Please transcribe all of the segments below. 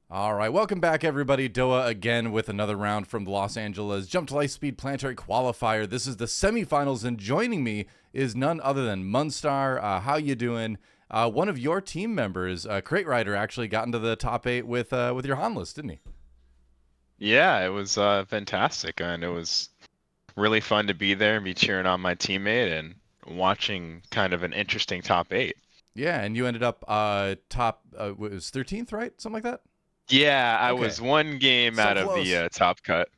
All right, welcome back, everybody. Doa again with another round from the Los Angeles Jump to Lightspeed Planetary Qualifier. This is the semifinals, and joining me is none other than Munstar. How you doing? One of your team members, Crate Rider, actually got into the top 8 with your Han list, didn't he? Yeah, it was fantastic, and it was really fun to be there and be cheering on my teammate and watching kind of an interesting top eight. Yeah, and you ended up top, it was 13th, right? Something like that? Yeah, I Okay, was one game so out of the close. top cut.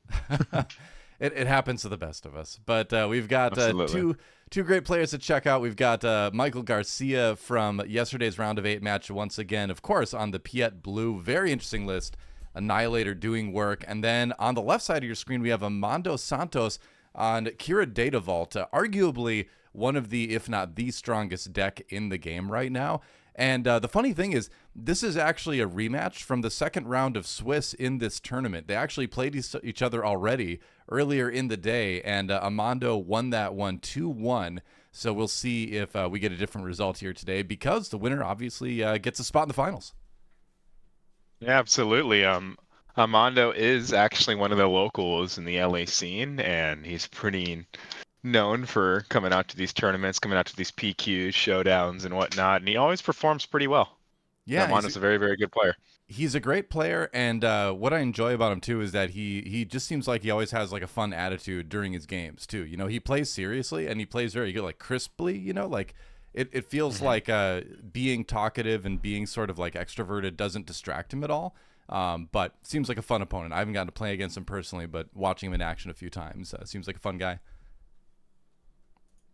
It happens to the best of us. But we've got Absolutely. two great players to check out. We've got Michael Garcia from yesterday's round of 8 match once again, of course, on the Piett Blue. Very interesting list. Annihilator doing work. And then on the left side of your screen, we have Amando Santos on Qi'Ra Data Vault, arguably one of the, if not the strongest deck in the game right now. And the funny thing is, this is actually a rematch from the second round of Swiss in this tournament. They actually played each other already earlier in the day, and Amando won that one 2-1. So we'll see if we get a different result here today, because the winner obviously gets a spot in the finals. Yeah, absolutely. Amando is actually one of the locals in the LA scene, and he's pretty known for coming out to these tournaments, coming out to these PQs, showdowns, and whatnot, and he always performs pretty well. So Yeah, Amando's a very, very good player. he's a great player, and what I enjoy about him too is that he just seems like he always has like a fun attitude during his games too. You know, he plays seriously and he plays very good, like crisply. You know, like it feels Mhm. like being talkative and being sort of like extroverted doesn't distract him at all. But seems like a fun opponent. I haven't gotten to play against him personally, but watching him in action a few times seems like a fun guy.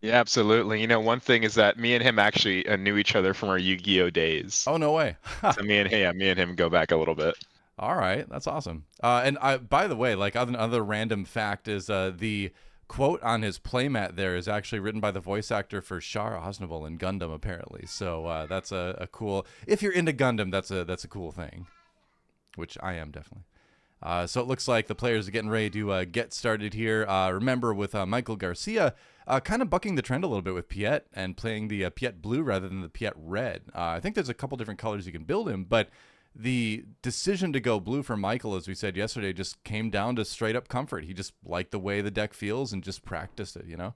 Yeah, absolutely. One thing is that me and him actually knew each other from our Yu-Gi-Oh days. Oh no way! So me and him go back a little bit. All right, that's awesome. And by the way, like another random fact is the quote on his playmat there is actually written by the voice actor for Char Aznavour in Gundam, apparently. So that's a cool. If you're into Gundam, that's a cool thing, which I am definitely. So it looks like the players are getting ready to get started here. Remember, with Michael Garcia, kind of bucking the trend a little bit with Piett and playing the Piett Blue rather than the Piett Red. I think there's a couple different colors you can build him, but the decision to go blue for Michael, as we said yesterday, just came down to straight up comfort. He just liked the way the deck feels and just practiced it, you know?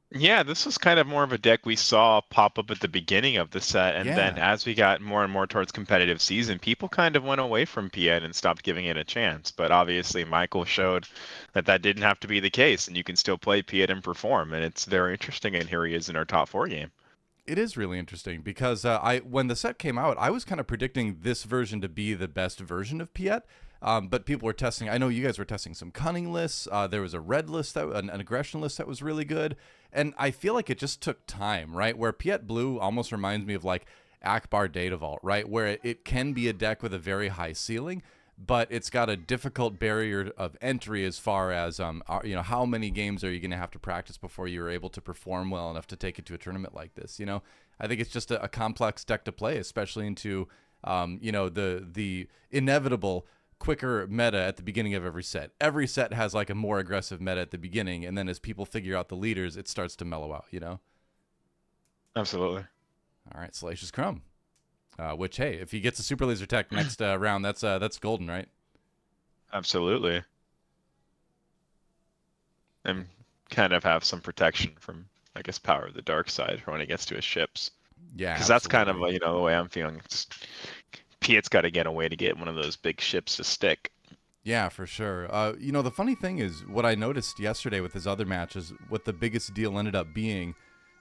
Yeah, this was kind of more of a deck we saw pop up at the beginning of the set, and then Yeah. as we got more and more towards competitive season, people kind of went away from Piet and stopped giving it a chance. But obviously, Michael showed that that didn't have to be the case, and you can still play Piet and perform, and it's very interesting. And here he is in our top four game. It is really interesting because I when the set came out, I was kind of predicting this version to be the best version of Piet. But people were testing. I know you guys were testing some cunning lists. There was a red list, an aggression list that was really good, and I feel like it just took time, right? Where Piet Blue almost reminds me of like Akbar Data Vault, right? Where it can be a deck with a very high ceiling, but it's got a difficult barrier of entry as far as how many games are you going to have to practice before you're able to perform well enough to take it to a tournament like this. I think it's just a complex deck to play, especially into the inevitable quicker meta at the beginning of every set has like a more aggressive meta at the beginning, and then as people figure out the leaders, it starts to mellow out. Absolutely. All right, Salacious Crumb. Which, hey, if he gets a super laser tech next round, that's golden, right? Absolutely. And kind of have some protection from, I guess, power of the dark side for when it gets to his ships. Yeah, Because that's kind of absolutely. the way I'm feeling. Just Piet's got to get a way to get one of those big ships to stick. Yeah, for sure. The funny thing is, what I noticed yesterday with his other matches, what the biggest deal ended up being,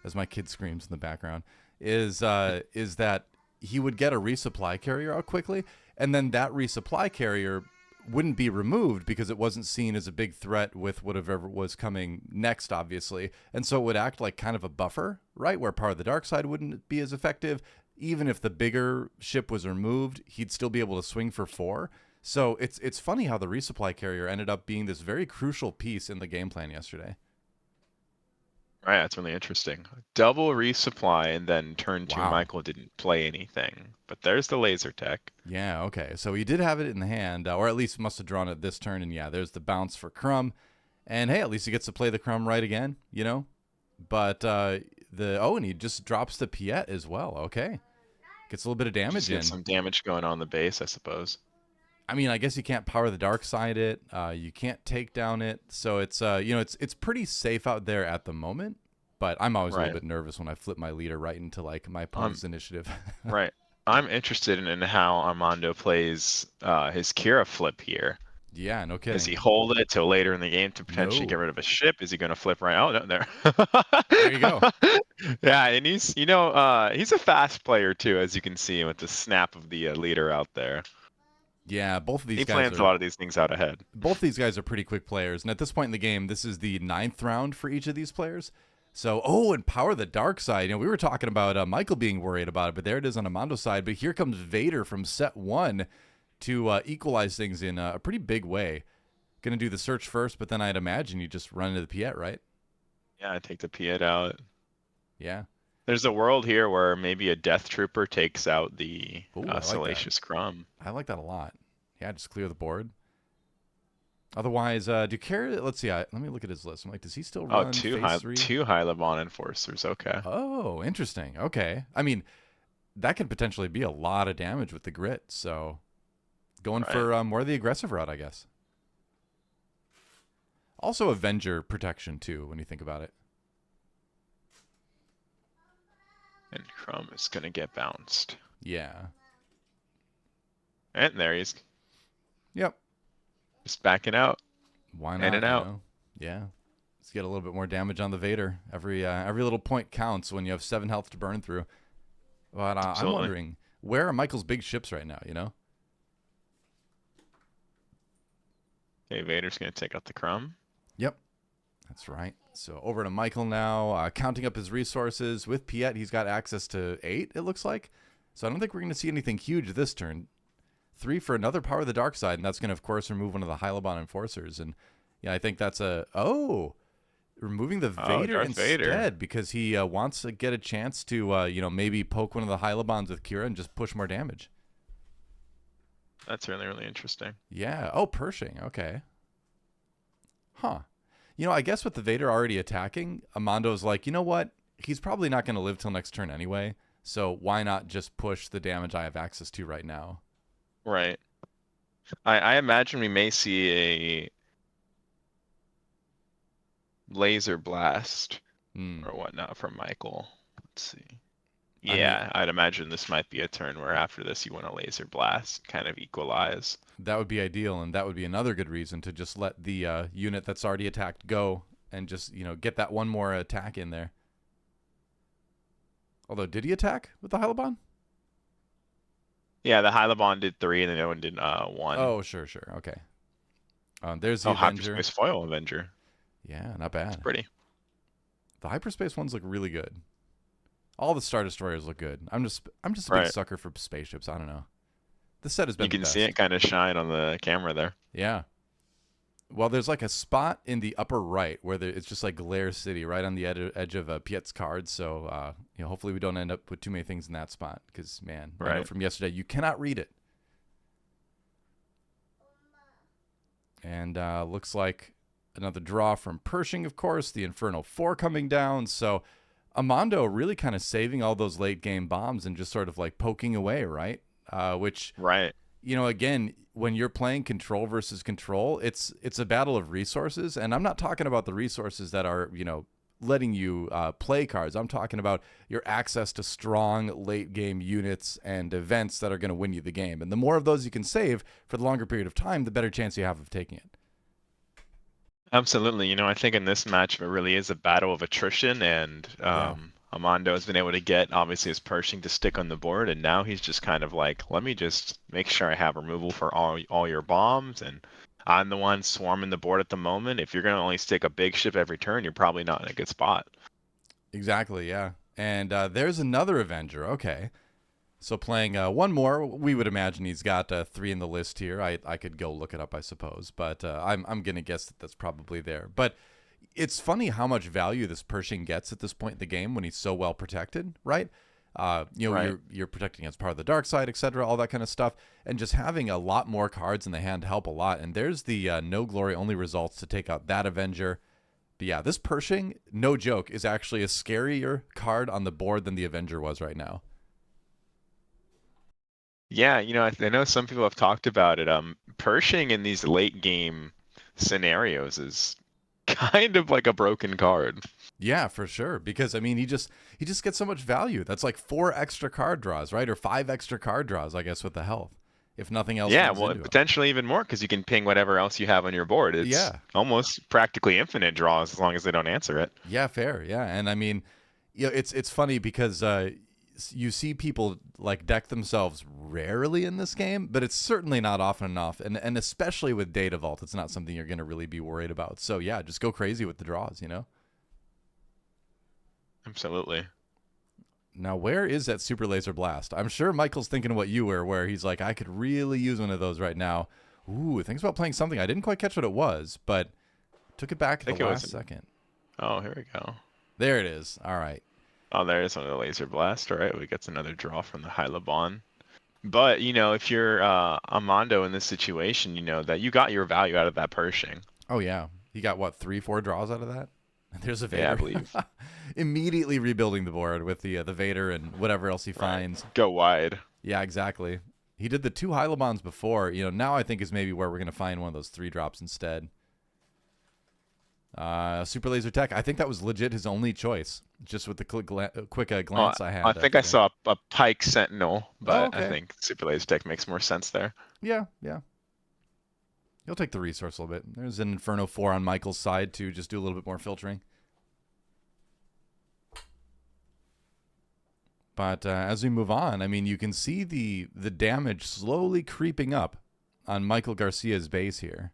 as my kid screams in the background, is that he would get a resupply carrier out quickly, and then that resupply carrier wouldn't be removed because it wasn't seen as a big threat with whatever was coming next, obviously, and so it would act like kind of a buffer, right, where Power of the Dark Side wouldn't be as effective. Even if the bigger ship was removed, he'd still be able to swing for 4. So it's funny how the resupply carrier ended up being this very crucial piece in the game plan yesterday. Right, that's really interesting. Double resupply and then turn two Wow. Michael didn't play anything. But there's the laser tech. Yeah, okay. So he did have it in the hand, or at least must have drawn it this turn. And yeah, there's the bounce for Crumb. And hey, at least he gets to play the Crumb right again. But and he just drops the Piet as well. Okay. Gets a little bit of damage Just get in. some damage going on the base, I suppose. I mean, I guess you can't power the dark side it. You can't take down it. So it's it's pretty safe out there at the moment. But I'm always a little Right. bit nervous when I flip my leader right into like my Um, opponent's initiative. right. I'm interested in how Armando plays his Qi'Ra flip here. Yeah, no Does kidding. he hold it till later in the game to potentially get No. rid of a ship? Is he going to flip right? Oh, no, there. There you go. Yeah, and he's, he's a fast player too, as you can see with the snap of the leader out there. Yeah, He plans a lot of these things out ahead. both these guys are pretty quick players, and at this point in the game, this is the 9th round for each of these players. So, and power the dark side. We were talking about Michael being worried about it, but there it is on Amando's side. But here comes Vader from set 1 to equalize things in a pretty big way. Gonna do the search first, but then I'd imagine you just run into the Piett, right? Yeah, I take the Piett out. Yeah. There's a world here where maybe a Death Trooper takes out the Ooh, I like that. Salacious Crumb. I like that a lot. Yeah, just clear the board. Otherwise, do Qi'Ra, let's see, let me look at his list. I'm like, does he still run phase 3? Two High Levon Enforcers, okay. Oh, interesting. Okay. I mean, that could potentially be a lot of damage with the grit, so going for more of the aggressive route, I guess. Also Avenger protection, too, when you think about it. And Crumb is going to get bounced. Yeah. And there he is. Yep. Just backing out. Why not? In and out. Yeah. Let's get a little bit more damage on the Vader. Every little point counts when you have 7 health to burn through. But I'm wondering, where are Michael's big ships right now, Okay, Vader's going to take out the Crumb. Yep. That's right. So over to Michael now, counting up his resources. With Piett, he's got access to 8, it looks like. So I don't think we're going to see anything huge this turn. 3 for another Power of the Dark Side, and that's going to, of course, remove one of the High Levon Enforcers. And yeah, I think that's removing the Vader instead because he wants to get a chance to, maybe poke one of the High Levons with Qi'Ra and just push more damage. That's really, really interesting. Yeah. Oh, Pershing. Okay. Huh. I guess with the Vader already attacking, Amando's like, you know what? He's probably not going to live till next turn anyway. So why not just push the damage I have access to right now? Right. I imagine we may see a laser blast or whatnot from Michael. Let's see. Yeah, I'd imagine this might be a turn where after this you want a laser blast, kind of equalize. That would be ideal, and that would be another good reason to just let the unit that's already attacked go and just, get that one more attack in there. Although, did he attack with the High Levon? Yeah, the High Levon did 3 and the other one did 1. Oh, sure. Okay. There's the Avenger. Hyperspace Foil Avenger. Yeah, not bad. It's pretty. The hyperspace ones look really good. All the Star Destroyers look good. I'm just a big sucker for spaceships. I don't know. This set has been. You can see it kind of shine on the camera there. Yeah. Well, there's like a spot in the upper right where it's just like Glare City, right on the edge of Piett's cards. So, hopefully we don't end up with too many things in that spot because, man, I know from yesterday, you cannot read it. And looks like another draw from Pershing, of course. The Inferno 4 coming down. So Amando really kind of saving all those late game bombs and just sort of like poking away, right? Which, again, when you're playing control versus control, it's a battle of resources. And I'm not talking about the resources that are, letting you play cards. I'm talking about your access to strong late game units and events that are going to win you the game. And the more of those you can save for the longer period of time, the better chance you have of taking it. Absolutely. I think in this match, it really is a battle of attrition, and Amando has been able to get, obviously, his Pershing to stick on the board, and now he's just kind of like, let me just make sure I have removal for all your bombs, and I'm the one swarming the board at the moment. If you're going to only stick a big ship every turn, you're probably not in a good spot. Exactly, yeah. And there's another Avenger. Okay. So playing one more, we would imagine he's got 3 in the list here. I could go look it up, I suppose, but I'm going to guess that that's probably there. But it's funny how much value this Pershing gets at this point in the game when he's so well protected, right? You're protecting against Power of the Dark Side, etc., all that kind of stuff, and just having a lot more cards in the hand help a lot. And there's the no glory only results to take out that Avenger. But yeah, this Pershing, no joke, is actually a scarier card on the board than the Avenger was right now. Yeah, I know some people have talked about it. Pershing in these late game scenarios is kind of like a broken card. Yeah, for sure. Because I mean, he just gets so much value. That's like 4 extra card draws, right? Or 5 extra card draws, I guess, with the health, if nothing else Yeah, runs well, into and him. potentially even more because you can ping whatever else you have on your board. It's Yeah, almost practically infinite draws as long as they don't answer it. yeah, fair. Yeah, and I mean, it's funny because you see people like deck themselves rarely in this game, but it's certainly not often enough, and especially with Data Vault, it's not something you're going to really be worried about. So yeah, just go crazy with the draws. Absolutely. Now, where is that Super Laser Blast? I'm sure Michael's thinking what you were, where he's like, I could really use one of those right now. Ooh, thinks about playing something. I didn't quite catch what it was, but took it back I at the think it was. last second. Oh, here we go. There it is. All right. Oh, there's another laser blast. All right, we got another draw from the Hylabon. But if you're Amando in this situation, you know that you got your value out of that Pershing. Oh yeah, he got what 3, 4 draws out of that. And there's a Yeah, I Vader. believe. Immediately rebuilding the board with the Vader and whatever else he Right. finds. Go wide. Yeah, exactly. He did the 2 Hylabons before. Now I think is maybe where we're gonna find one of those 3 drops instead. Super Laser Tech. I think that was legit his only choice, just with the quick Oh, glance I I had think after I that. saw a Pike Sentinel, Oh, but I okay. think Super Laser Tech makes more sense there. Yeah, yeah. He'll take the resource a little bit. There's an Inferno 4 on Michael's side to just do a little bit more filtering. But as we move on, I mean, you can see the damage slowly creeping up on Michael Garcia's base here.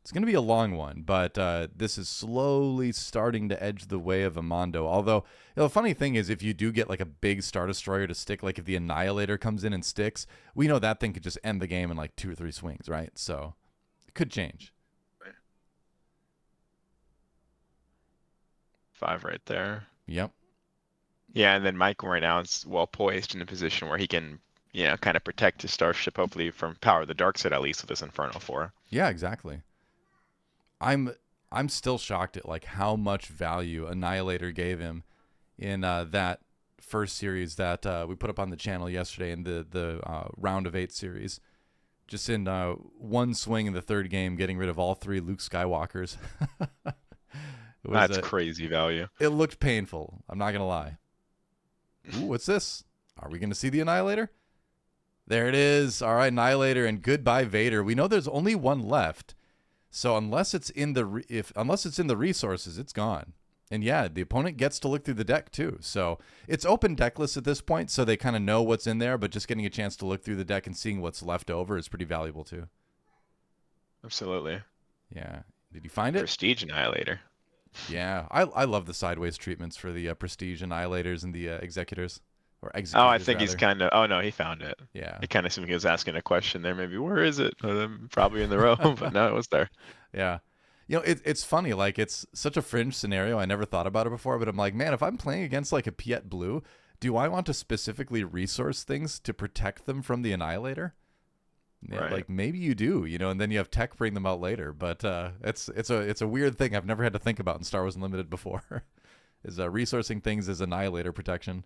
It's going to be a long one, but this is slowly starting to edge the way of Amando. Although, the funny thing is, if you do get like a big Star Destroyer to stick, like if the Annihilator comes in and sticks, we know that thing could just end the game in like 2 or 3 swings, right? So it could change. 5 right there. Yep. Yeah, and then Michael right now is well poised in a position where he can, kind of protect his starship, hopefully from Power of the Dark Side at least with this Inferno 4. Yeah, exactly. I'm I'm still shocked at like how much value Annihilator gave him in that first series that we put up on the channel yesterday in the round of 8 series. Just in one swing in the third game, getting rid of all 3 Luke Skywalkers. it was That's crazy value. it looked painful. I'm not gonna lie. Ooh, what's this? Are we gonna see the Annihilator? There it is. All right, Annihilator and goodbye Vader. We know there's only one left. So unless it's in the resources, it's gone. And yeah, the opponent gets to look through the deck too. So it's open deck list at this point, so they kind of know what's in there, but just getting a chance to look through the deck and seeing what's left over is pretty valuable too. Absolutely. Yeah. Did you find it? Prestige Annihilator. Yeah. I love the sideways treatments for the Prestige Annihilators and the Executors. Or Oh, I Executors, think he's rather. kind of. Oh no, he found it. Yeah. It kind of seemed like he was asking a question there. Maybe where is it? Probably in the row, but no, it was there. Yeah. It's funny. Like, it's such a fringe scenario. I never thought about it before, but I'm like, man, if I'm playing against like a Piett Blue, do I want to specifically resource things to protect them from the Annihilator? Yeah, Right. like maybe you do, and then you have tech bring them out later. But it's a weird thing I've never had to think about in Star Wars Unlimited before, is resourcing things as Annihilator protection.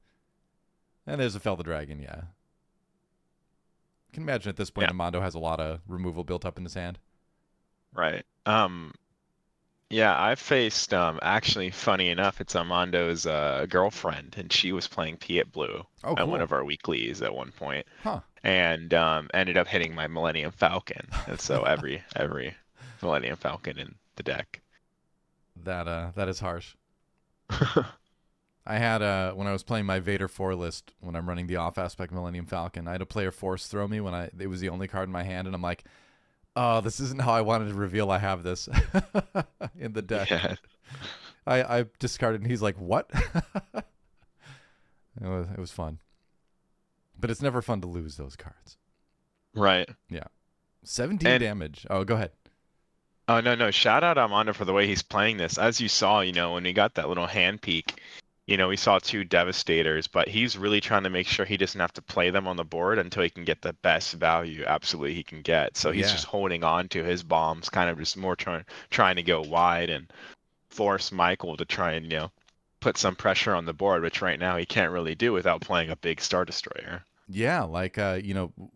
And there's a Fel the Dragon, yeah. Can imagine at this point Yeah. Amando has a lot of removal built up in his hand. Right. Yeah, I've faced actually funny enough, it's Armando's girlfriend, and she was playing Piett Blue Oh, at one cool. of our weeklies at one point, Huh. and ended up hitting my Millennium Falcon. And so every Millennium Falcon in the deck. That is harsh. I had when I was playing my Vader 4 list when I'm running the off aspect Millennium Falcon, I had a player force throw me when it was the only card in my hand, and I'm like, oh, this isn't how I wanted to reveal I have this in the deck. Yeah. I discarded, and he's like, what? It was fun, but it's never fun to lose those cards. Right. Yeah, 17 And damage. Oh, go ahead. oh no no, shout out Armando for the way he's playing this. As you saw, when we got that little hand peek, we saw 2 Devastators, but he's really trying to make sure he doesn't have to play them on the board until he can get the best value absolutely he can get. So he's Yeah, just holding on to his bombs, kind of just more trying to go wide and force Michael to try and, put some pressure on the board, which right now he can't really do without playing a big Star Destroyer. Yeah, like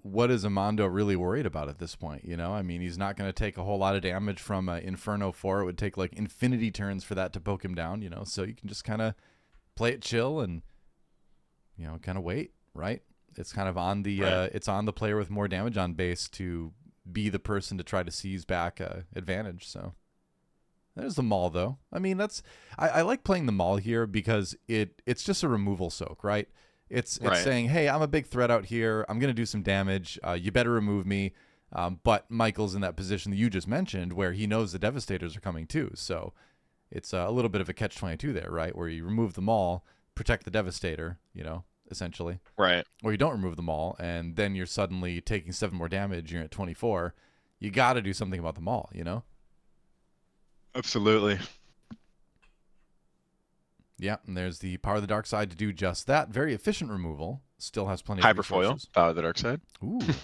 what is Amando really worried about at this point? I mean, he's not going to take a whole lot of damage from Inferno 4. It would take like infinity turns for that to poke him down. So you can just kind of play it chill and kind of wait, right? It's kind of on the Right. it's on the player with more damage on base to be the person to try to seize back advantage. So there's the Maul, though. I mean, I like playing the Maul here because it's just a removal soak, right? It's Right. saying, hey, I'm a big threat out here. I'm gonna do some damage. You better remove me. But Michael's in that position that you just mentioned, where he knows the Devastators are coming too. So it's a little bit of a catch-22 there, right? Where you remove the Maul, protect the Devastator, essentially, Right. or you don't remove the Maul, and then you're suddenly taking 7 more damage. You're at 24. You got to do something about the Maul. Absolutely. Yeah, and there's the Power of the Dark Side to do just that. Very efficient removal. Still has plenty of Hyperfoil, resources. Power of the Dark Side. Ooh. Did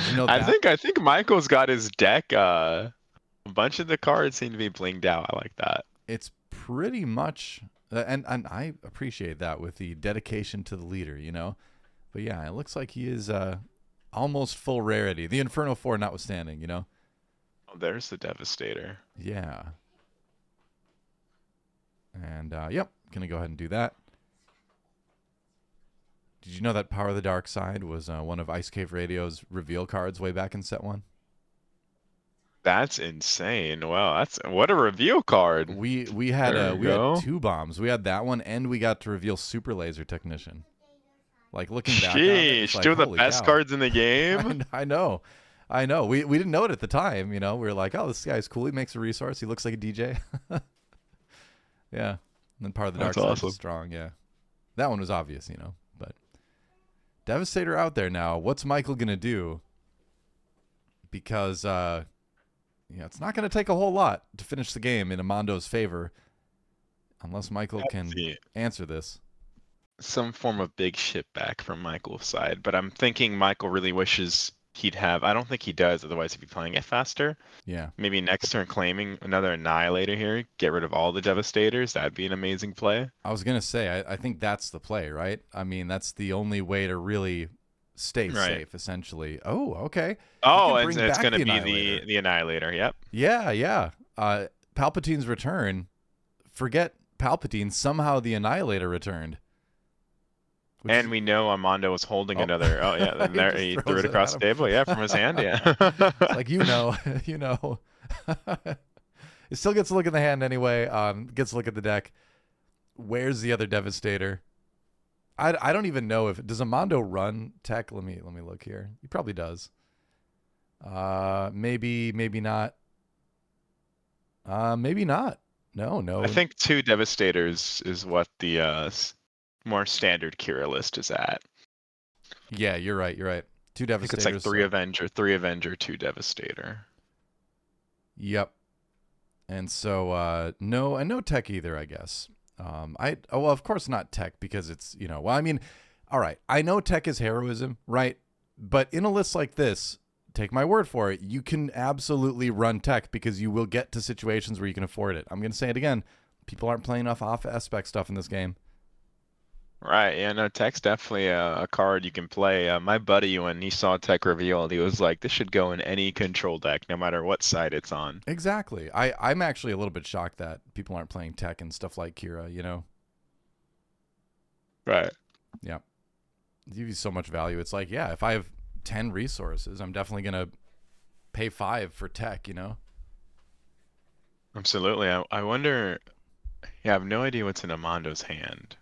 you know I that? think I think Michael's got his deck. A bunch of the cards seem to be blinged out. I like that. It's pretty much, and I appreciate that with the dedication to the leader. But yeah, it looks like he is almost full rarity. The Inferno 4 notwithstanding. Oh, there's the Devastator. Yeah. And, yep, going to go ahead and do that. Did you know that Power of the Dark Side was one of Ice Cave Radio's reveal cards way back in set 1? That's insane. Wow, that's what a reveal card. We had There we we had go. 2 bombs. We had that one, and we got to reveal Super Laser Technician. Like, looking back on it, it's Sheesh, like, two of the holy best cow. cards in the game. I know. We didn't know it at the time. We were like, oh, this guy's cool. He makes a resource. He looks like a DJ. Yeah. And then Part of the Dark That's Side awesome. is strong. Yeah. That one was obvious, But Devastator out there now. What's Michael gonna do? Because it's not gonna take a whole lot to finish the game in Amando's favor, unless Michael can See, answer this. some form of big shit back from Michael's side, but I'm thinking Michael really wishes he'd have. I don't think he does, otherwise he'd be playing it faster. Yeah. Maybe next turn claiming another Annihilator here, get rid of all the Devastators. That'd be an amazing play. I was gonna say, I think that's the play, right? I mean, that's the only way to really stay Right. safe, essentially. Oh, okay. He Oh, can and bring it's back gonna the be Annihilator. the Annihilator. Yep. Yeah, yeah. Palpatine's return. Forget Palpatine. Somehow the Annihilator returned. Which And is, we know Armando was holding oh, another. Oh yeah, and he there just he throws threw it it at across him. the table. Yeah, from his hand. Yeah. It's like you know. It still gets a look at the hand anyway. Gets a look at the deck. Where's the other Devastator? I don't even know if does Amando run tech. Let me look here. He probably does. Maybe not. Maybe not. No. I think 2 Devastators is what the more standard Qi'Ra list is at. Yeah, you're right. 2 I think Devastators. it's like three so- Avenger, 3 Avenger, 2 Devastator. Yep. And so no tech either, I guess. Well, of course not tech because it's well, I mean, all right, I know tech is heroism, right? But in a list like this, take my word for it, you can absolutely run tech because you will get to situations where you can afford it. I'm gonna say it again. People aren't playing enough off aspect stuff in this game. Right, yeah, no, Tech's definitely a card you can play. My buddy, when he saw Tech revealed, he was like, this should go in any control deck, no matter what side it's on. Exactly. I'm actually a little bit shocked that people aren't playing tech and stuff like Qi'Ra. Right. Yeah. It gives you so much value. It's like, yeah, if I have 10 resources, I'm definitely going to pay 5 for tech. Absolutely. I wonder, yeah, I have no idea what's in Amando's hand.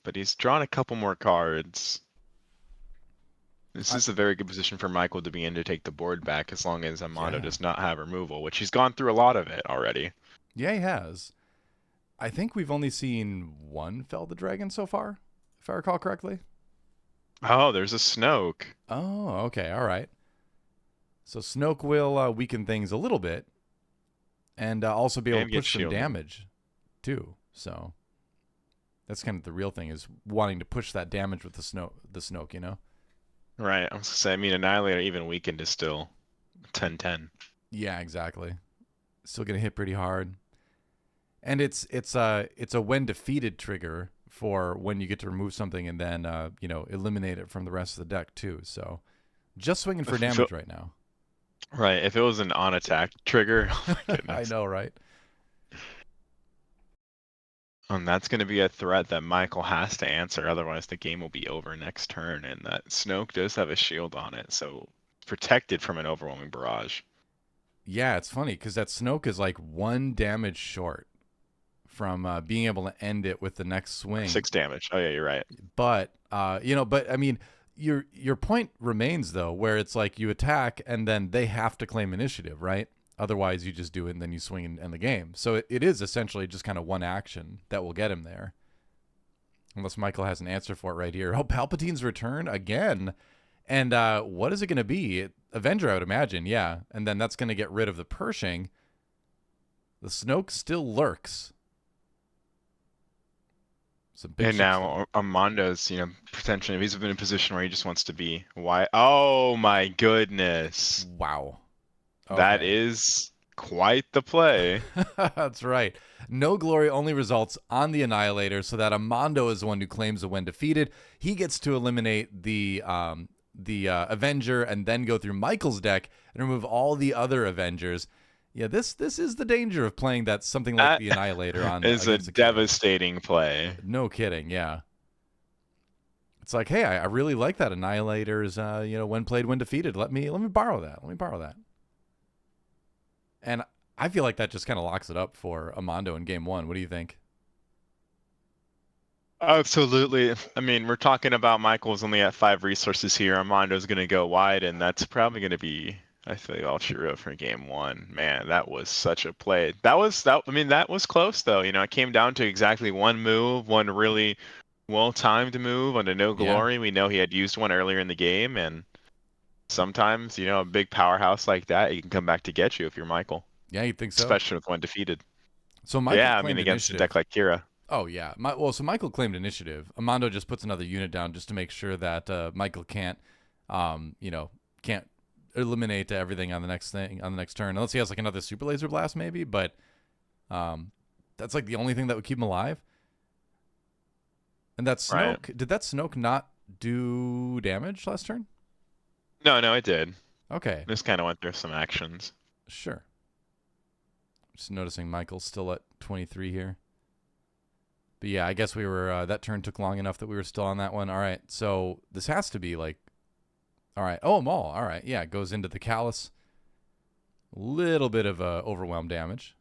But he's drawn a couple more cards. This is a very good position for Michael to be in to take the board back as long as Amando Yeah. does not have removal, which he's gone through a lot of it already. Yeah, he has. I think we've only seen one Fell the Dragon so far, if I recall correctly. Oh, there's a Snoke. Oh, okay. All right. So Snoke will weaken things a little bit and also be able And to get push some shielded. damage too. So that's kind of the real thing is wanting to push that damage with the Snoke. Right. I was gonna say, I mean, Annihilator even weakened is still 10-10. Yeah, exactly. Still gonna hit pretty hard, and it's a when defeated trigger for when you get to remove something and then eliminate it from the rest of the deck too. So just swinging for damage right now. Right. If it was an on attack trigger, oh my I goodness. know, right? And that's going to be a threat that Michael has to answer, otherwise the game will be over next turn. And that Snoke does have a shield on it, so protected from an overwhelming barrage. Yeah, it's funny because that Snoke is like 1 damage short from being able to end it with the next swing. 6 damage. Oh yeah, you're right. But but I mean, your point remains though, where it's like you attack and then they have to claim initiative, right? Otherwise, you just do it and then you swing and end the game. So it is essentially just kind of one action that will get him there. Unless Michael has an answer for it right here. Oh, Palpatine's return again. And what is it going to be? Avenger, I would imagine, yeah. And then that's going to get rid of the Pershing. The Snoke still lurks. Some big And now Amando's, potentially, if he's in a position where he just wants to be why. Oh my goodness. Wow. That is quite the play. That's right. No glory only results on the Annihilator, so that Amando is the one who claims it when defeated. He gets to eliminate the Avenger and then go through Michael's deck and remove all the other Avengers. Yeah, this is the danger of playing that something like the Annihilator on. Is a devastating play. No kidding. Yeah. It's like, hey, I really like that Annihilator's. When played, when defeated. Let me borrow that. Let me borrow that. And I feel like that just kind of locks it up for Amando in game 1. What do you think? Absolutely. I mean, we're talking about Michael's only at 5 resources here. Amando's going to go wide, and that's probably going to be, I feel, all Qi'Ra for game 1. Man, that was such a play. That was close though. It came down to exactly one move, one really well-timed move on a no glory. We know he had used one earlier in the game, and sometimes, a big powerhouse like that, he can come back to get you if you're Michael. Yeah, you think so? Especially with one defeated. So Michael claimed against a deck like Qi'Ra. Oh, yeah. So Michael claimed initiative. Amando just puts another unit down just to make sure that Michael can't eliminate everything on the next turn. Unless he has like another super laser blast maybe, but that's like the only thing that would keep him alive. And that Snoke, Did that Snoke not do damage last turn? No, it did. Okay. Just kind of went through some actions. Sure. Just noticing Michael's still at 23 here. But yeah, I guess we were, that turn took long enough that we were still on that one. All right, so this has to be like, all right. Oh, Maul. All right, yeah, it goes into the Callus. Little bit of overwhelm damage.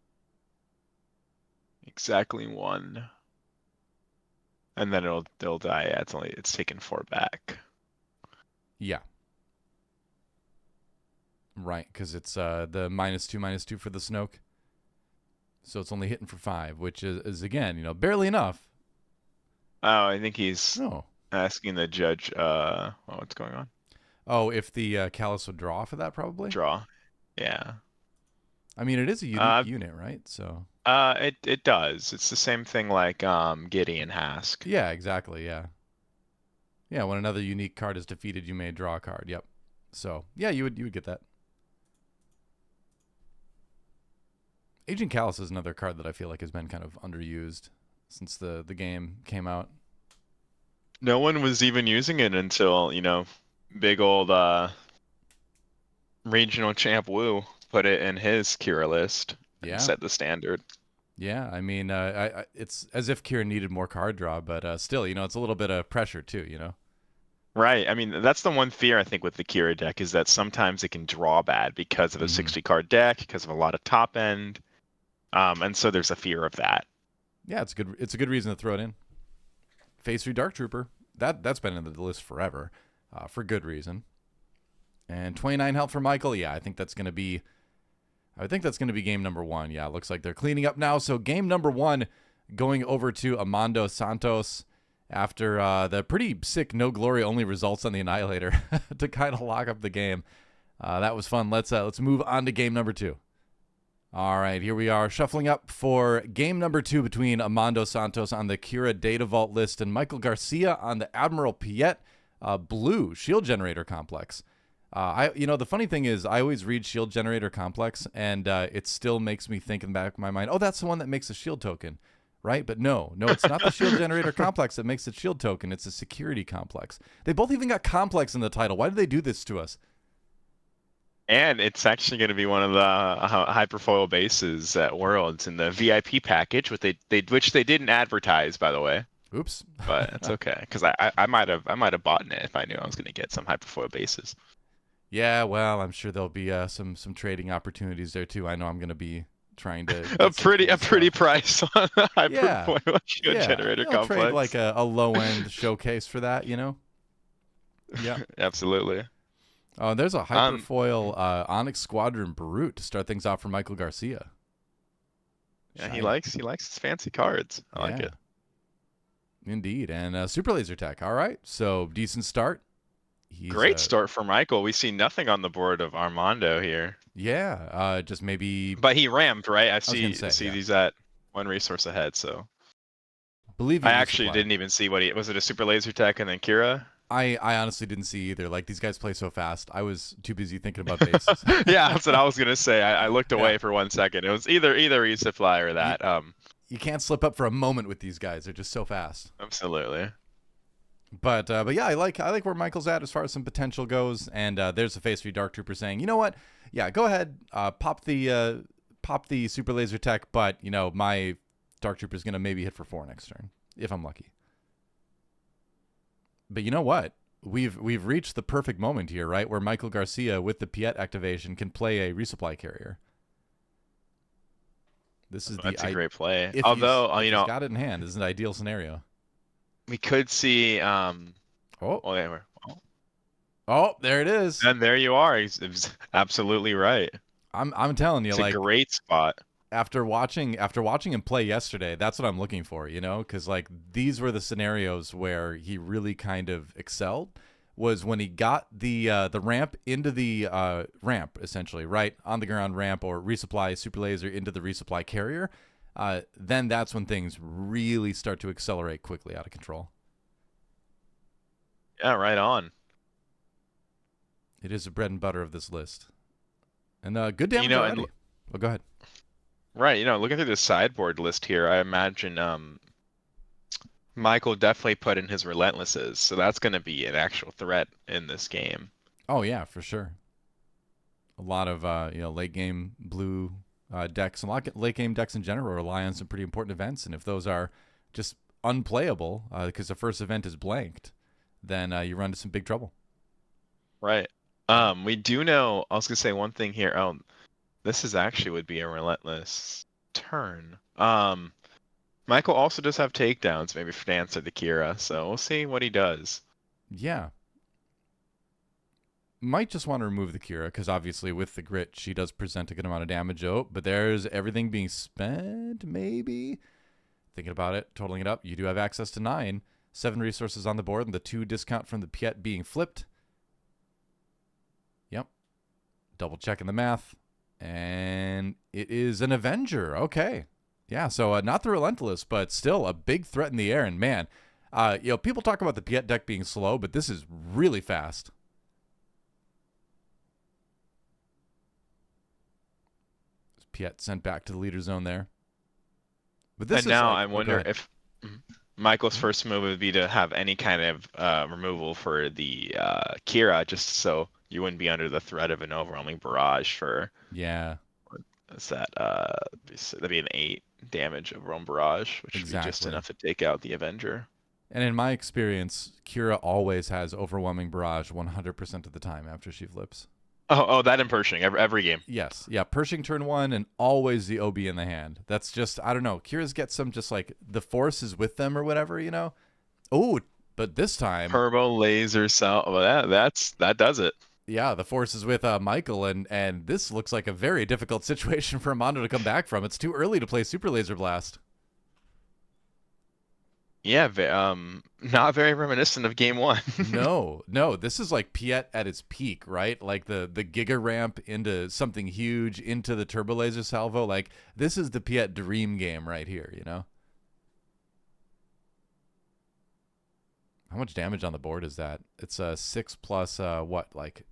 Exactly 1. And then it'll die. Yeah, it's taken 4 back. Yeah. Right, because it's the -2/-2 for the Snoke. So it's only hitting for 5, which is again, barely enough. Oh, I think he's asking the judge, what's going on? Oh, if the Callus would draw for that, probably? Draw. Yeah. I mean, it is a unique unit, right? So. It does. It's the same thing like Gideon Hask. Yeah, exactly, yeah. Yeah, when another unique card is defeated, you may draw a card. Yep. So, yeah, you would get that. Agent Callus is another card that I feel like has been kind of underused since the game came out. No one was even using it until, big old regional champ Wu put it in his Qi'Ra list and set the standard. Yeah, I mean, it's as if Qi'Ra needed more card draw, but still, it's a little bit of pressure too, Right. I mean, that's the one fear I think with the Qi'Ra deck is that sometimes it can draw bad because of a 60 card deck, because of a lot of top end. And so there's a fear of that. Yeah, it's good. It's a good reason to throw it in. Phase 3 Dark Trooper. That's been in the list forever, for good reason. And 29 health for Michael. Yeah, I think that's going to be game number 1. Yeah, it looks like they're cleaning up now. So game number 1 going over to Amando Santos after the pretty sick no glory only results on the Annihilator to kind of lock up the game. That was fun. Let's move on to game number 2. All right, here we are shuffling up for game number 2 between Amando Santos on the Qi'Ra Data Vault list and Michael Garcia on the Admiral Piett blue Shield Generator Complex. The funny thing is I always read Shield Generator Complex and it still makes me think in the back of my mind, oh, that's the one that makes a shield token. right? But no, it's not the shield generator complex that makes the shield token. It's a security complex. They both even got complex in the title. Why did they do this to us? And it's actually going to be one of the hyperfoil bases at Worlds in the VIP package, which they didn't advertise, by the way. Oops. But it's okay because I might have bought it if I knew I was going to get some hyperfoil bases. Yeah, well, I'm sure there'll be some trading opportunities there too. I know I'm going to be trying to A get some cool pretty stuff. price on the Yeah, hyperfoil shield yeah. generator I'll trade complex. like a low end showcase for that. Yeah. Absolutely. Oh, there's a Um, hyperfoil Onyx Squadron Brute to start things off for Michael Garcia. yeah, Shiny. he likes his fancy cards. I like Yeah, it. indeed. And Super Laser Tech. All right, so decent start. He's Great start for Michael. We see nothing on the board of Armando here, yeah, just maybe but he rammed, right? I was gonna say, See yeah. he's at one resource ahead. So Believe he I actually resupplied. didn't even see what he was. It a super laser tech and then Qi'Ra. I honestly didn't see either. Like these guys play so fast. I was too busy thinking about bases. Yeah, that's what I was gonna say. I looked Yeah. away for 1 second. It was either resupply or You that. you can't slip up for a moment with these guys. They're just so fast. Absolutely. But yeah, I like where Michael's at as far as some potential goes. And there's a face for Dark Trooper saying, you know what? Yeah, go ahead, pop the super laser tech, but my Dark Trooper's gonna maybe hit for 4 next turn if I'm lucky. But you know what? We've reached the perfect moment here, right? Where Michael Garcia with the Piett activation can play a resupply carrier. This is That's a great play. if Although, if he's got it in hand, this is an ideal scenario. we could see. Oh, Oh, there. there it is. And there you are. He's absolutely right. I'm telling you, It's a like great spot. after watching him play yesterday, that's what I'm looking for, because like these were the scenarios where he really kind of excelled. Was when he got the ramp into the ramp, essentially, right on the ground ramp or resupply super laser into the resupply carrier. Then that's when things really start to accelerate quickly out of control. Yeah, right on. It is the bread and butter of this list, and good damage And already. Well, go ahead. right, looking through the sideboard list here, I imagine Michael definitely put in his relentlesses, so that's going to be an actual threat in this game. Oh yeah, for sure. A lot of late game blue decks, and a lot of late game decks in general rely on some pretty important events, and if those are just unplayable because the first event is blanked, then you run into some big trouble. Right. We do know. I was gonna say one thing here. This is actually would be a relentless turn. Michael also does have takedowns, maybe for the answer to Qi'Ra, so we'll see what he does. Yeah. Might just want to remove the Qi'Ra because obviously with the grit she does present a good amount of damage. Oh, but there's everything being spent. Maybe thinking about it, totaling it up, you do have access to 9, 7 resources on the board, and the 2 discount from the Piett being flipped. Yep. Double checking the math. And it is an Avenger. Okay. Yeah, so not the Relentless, but still a big threat in the air. And man, people talk about the Piett deck being slow, but this is really fast. Piett sent back to the leader zone there. But this And is now like, I wonder if Michael's first move would be to have any kind of removal for the Qi'Ra, just so you wouldn't be under the threat of an overwhelming barrage for. Yeah. Is that that'd be an 8 damage overwhelming barrage, which would be just Exactly. enough to take out the Avenger. And in my experience, Qi'Ra always has overwhelming barrage 100% of the time after she flips. Oh, that in Pershing every game. Yes. Yeah, Pershing turn 1 and always the OB in the hand. That's just, I don't know. Kira's get some just like the force is with them or whatever, Oh, but this time. Turbo laser cell. Well, that does it. Yeah, the force is with Michael, and this looks like a very difficult situation for Amando to come back from. It's too early to play Super Laser Blast. Yeah, not very reminiscent of game 1. No, this is like Piett at its peak, right? Like the Giga ramp into something huge, into the Turbo Laser Salvo. Like, this is the Piett dream game right here, How much damage on the board is that? It's 6 plus, what, like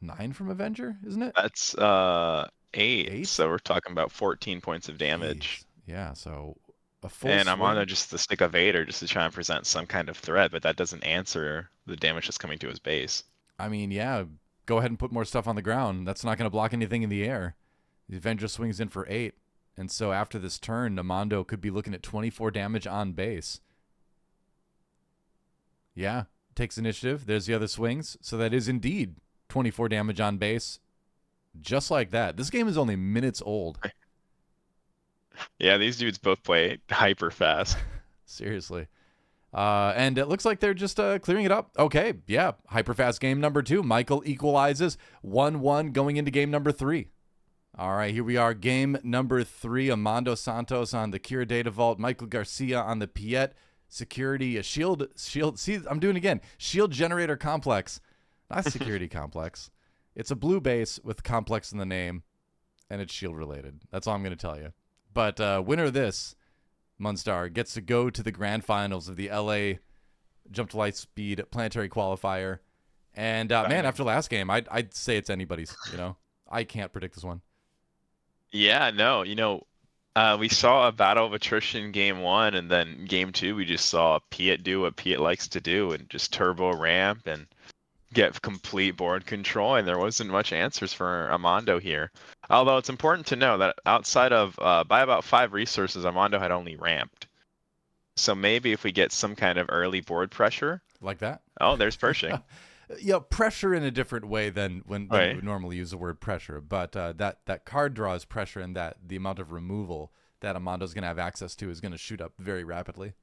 9 from Avenger, isn't it? That's 8. So we're talking about 14 points of damage. Jeez. Yeah, so A full And Amando swing? just to stick a Vader just to try and present some kind of threat, but that doesn't answer the damage that's coming to his base. I mean, yeah, go ahead and put more stuff on the ground. That's not going to block anything in the air. The Avenger swings in for 8. And so after this turn, Amando could be looking at 24 damage on base. Yeah, takes initiative. There's the other swings. So that is indeed 24 damage on base. Just like that. This game is only minutes old. Yeah, these dudes both play hyper fast. Seriously. And it looks like they're just clearing it up. Okay, yeah. Hyperfast game number 2. Michael equalizes 1-1 going into game number 3. All right, here we are. Game number 3. Amando Santos on the Qi'Ra Data Vault. Michael Garcia on the Piett Security. A shield. See, I'm doing it again. Shield Generator Complex. Not Security Complex. It's a blue base with complex in the name, and it's shield related. That's all I'm going to tell you. But winner of this, Munstar, gets to go to the grand finals of the LA Jump to Light Speed Planetary Qualifier. And man, after last game, I'd say it's anybody's. I can't predict this one. Yeah, no, we saw a battle of attrition game 1, and then game 2, we just saw Piett do what Piett likes to do and just turbo ramp and get complete board control, and there wasn't much answers for Amando here. Although it's important to know that outside of by about 5 resources, Amando had only ramped. So maybe if we get some kind of early board pressure, Like that? oh, there's Pershing. Yeah, pressure in a different way than when you Right. would normally use the word pressure. But that card draws pressure, and that the amount of removal that Amando's going to have access to is going to shoot up very rapidly.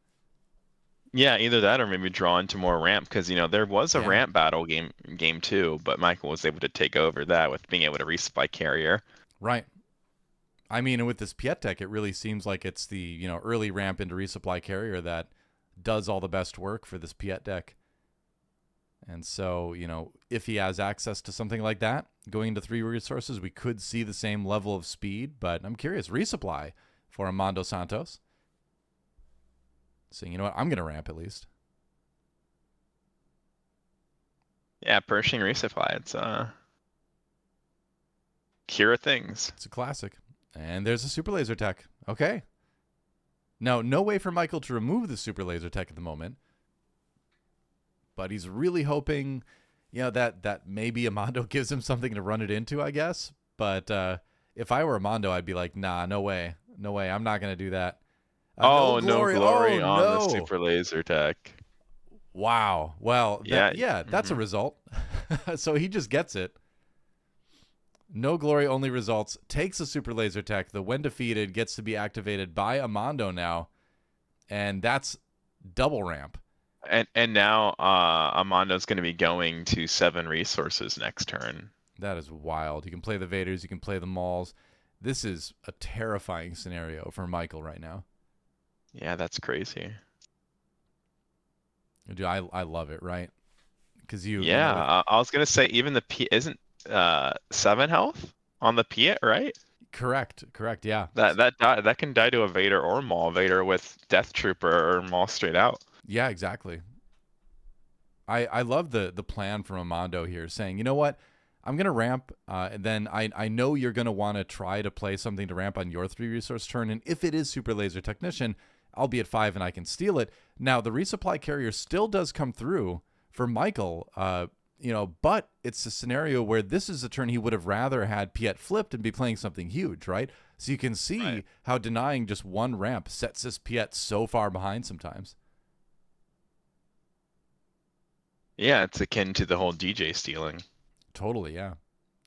Yeah, either that or maybe draw into more ramp because there was a Yeah. ramp battle game 2, but Michael was able to take over that with being able to resupply carrier. Right. I mean, and with this Piett deck, it really seems like it's the early ramp into resupply carrier that does all the best work for this Piett deck. And so, if he has access to something like that, going into 3 resources, we could see the same level of speed. But I'm curious, resupply for Amando Santos. So, you know what? I'm going to ramp at least. Yeah, Pershing resupply. It's Qi'Ra things. It's a classic. And there's a super laser tech. Okay. Now, no way for Michael to remove the super laser tech at the moment. But he's really hoping, that maybe Amando gives him something to run it into, I guess. But if I were Amando, I'd be like, nah, no way. No way. I'm not going to do that. Oh, no glory Oh, on the no. super laser tech. Wow. Well, Yeah. That's a result. So he just gets it. No glory, only results. Takes a super laser tech. The when defeated gets to be activated by Amando now. And that's double ramp. And now Amando's going to be going to 7 resources next turn. That is wild. You can play the Vaders. You can play the Mauls. This is a terrifying scenario for Michael right now. Yeah, that's crazy. Dude, I love it, right? Because Yeah, I was going to say even the P isn't 7 health on the Piett, right? Correct. Yeah. That can die to a Vader or Maul. Vader with Death Trooper or Maul straight out. Yeah, exactly. I love the plan from Amando here, saying, you know what, I'm gonna ramp, and then I know you're gonna want to try to play something to ramp on your 3 resource turn, and if it is Super Laser Technician, I'll be at 5 and I can steal it. Now the resupply carrier still does come through for Michael, but it's a scenario where this is a turn he would have rather had Piett flipped and be playing something huge, right? So you can see how denying just 1 ramp sets this Piett so far behind sometimes. Yeah, it's akin to the whole DJ stealing. Totally, yeah.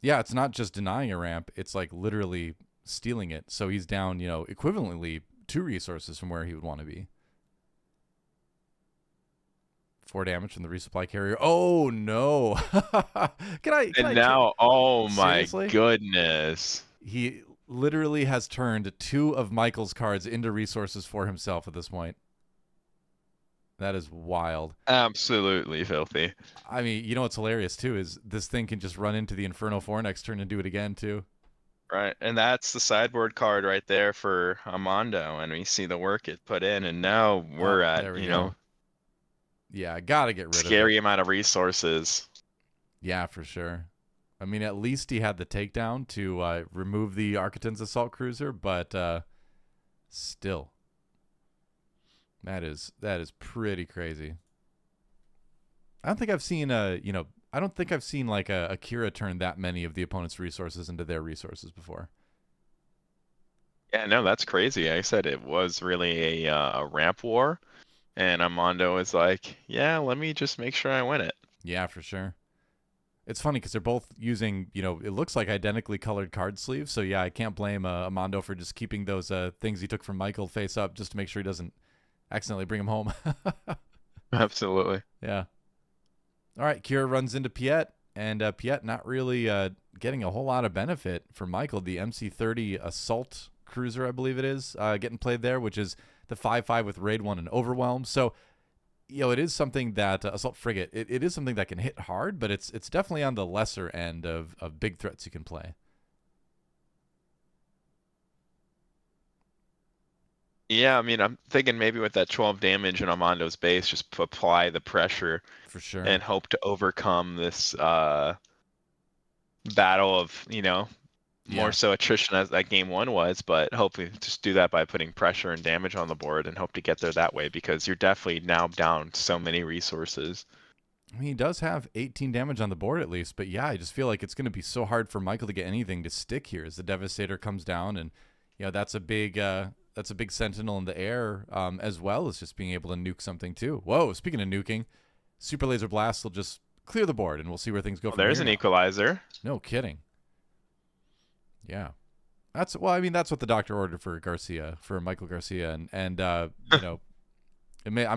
Yeah, it's not just denying a ramp, it's like literally stealing it. So he's down, equivalently 2 resources from where he would want to be. 4 damage from the resupply carrier. Oh no. Oh my Seriously? goodness. He literally has turned 2 of Michael's cards into resources for himself at this point. That is wild. Absolutely filthy. I mean, what's hilarious too is this thing can just run into the Inferno 4 next turn and do it again too. Right, and that's the sideboard card right there for Amando, and we see the work it put in, and now we're at, go. Yeah, gotta get rid of it. Scary amount of resources. Yeah, for sure. I mean, at least he had the takedown to remove the Architan's assault cruiser, but still. That is pretty crazy. I don't think I've seen I don't think I've seen like a Qi'Ra turn that many of the opponent's resources into their resources before. Yeah, no, that's crazy. I said it was really a ramp war, and Amando is like, yeah, let me just make sure I win it. Yeah, for sure. It's funny because they're both using, it looks like identically colored card sleeves. So yeah, I can't blame Amando for just keeping those things he took from Michael face up just to make sure he doesn't accidentally bring them home. Absolutely. Yeah. All right, Qi'Ra runs into Piett, and Piett not really getting a whole lot of benefit for Michael. The MC30 Assault Cruiser, I believe it is, getting played there, which is the 5/5 with Raid 1 and Overwhelm. So, it is something that Assault Frigate, it is something that can hit hard, but it's definitely on the lesser end of big threats you can play. Yeah, I mean, I'm thinking maybe with that 12 damage in Amando's base, just apply the pressure For sure. and hope to overcome this battle of, more Yeah. so attrition as that game one was, but hopefully just do that by putting pressure and damage on the board and hope to get there that way because you're definitely now down so many resources. I mean, he does have 18 damage on the board at least, but yeah, I just feel like it's going to be so hard for Michael to get anything to stick here as the Devastator comes down, and that's a big sentinel in the air, as well as just being able to nuke something too. Whoa! Speaking of nuking, Super Laser Blast will just clear the board, and we'll see where things go Well, from there's here an now. equalizer. No kidding. Yeah, I mean, that's what the doctor ordered for Garcia, for Michael Garcia, and I'm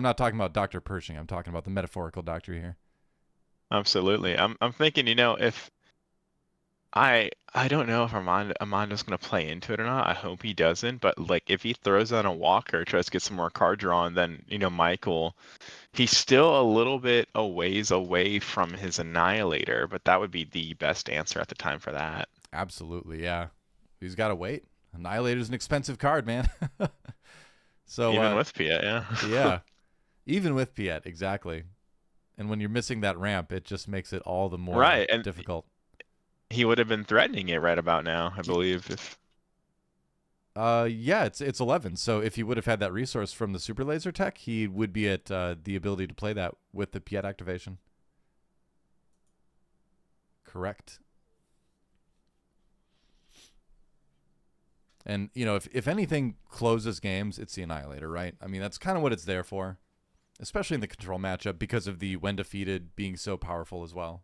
not talking about Dr. Pershing. I'm talking about the metaphorical doctor here. Absolutely. I'm thinking, if I don't know if Amando's gonna play into it or not. I hope he doesn't. But like, if he throws on a walker, tries to get some more card drawn, then Michael, he's still a little bit a ways away from his Annihilator. But that would be the best answer at the time for that. Absolutely, yeah. He's got to wait. Annihilator's an expensive card, man. So, Even with Piett, yeah. yeah, even with Piett, exactly. And when you're missing that ramp, it just makes it all the more Right, and difficult. he would have been threatening it right about now, I believe. If Yeah, it's 11. So if he would have had that resource from the Super Laser tech, he would be at the ability to play that with the Piett activation. Correct. And if anything closes games, it's the Annihilator, right? I mean, that's kind of what it's there for, especially in the control matchup because of the when defeated being so powerful as well.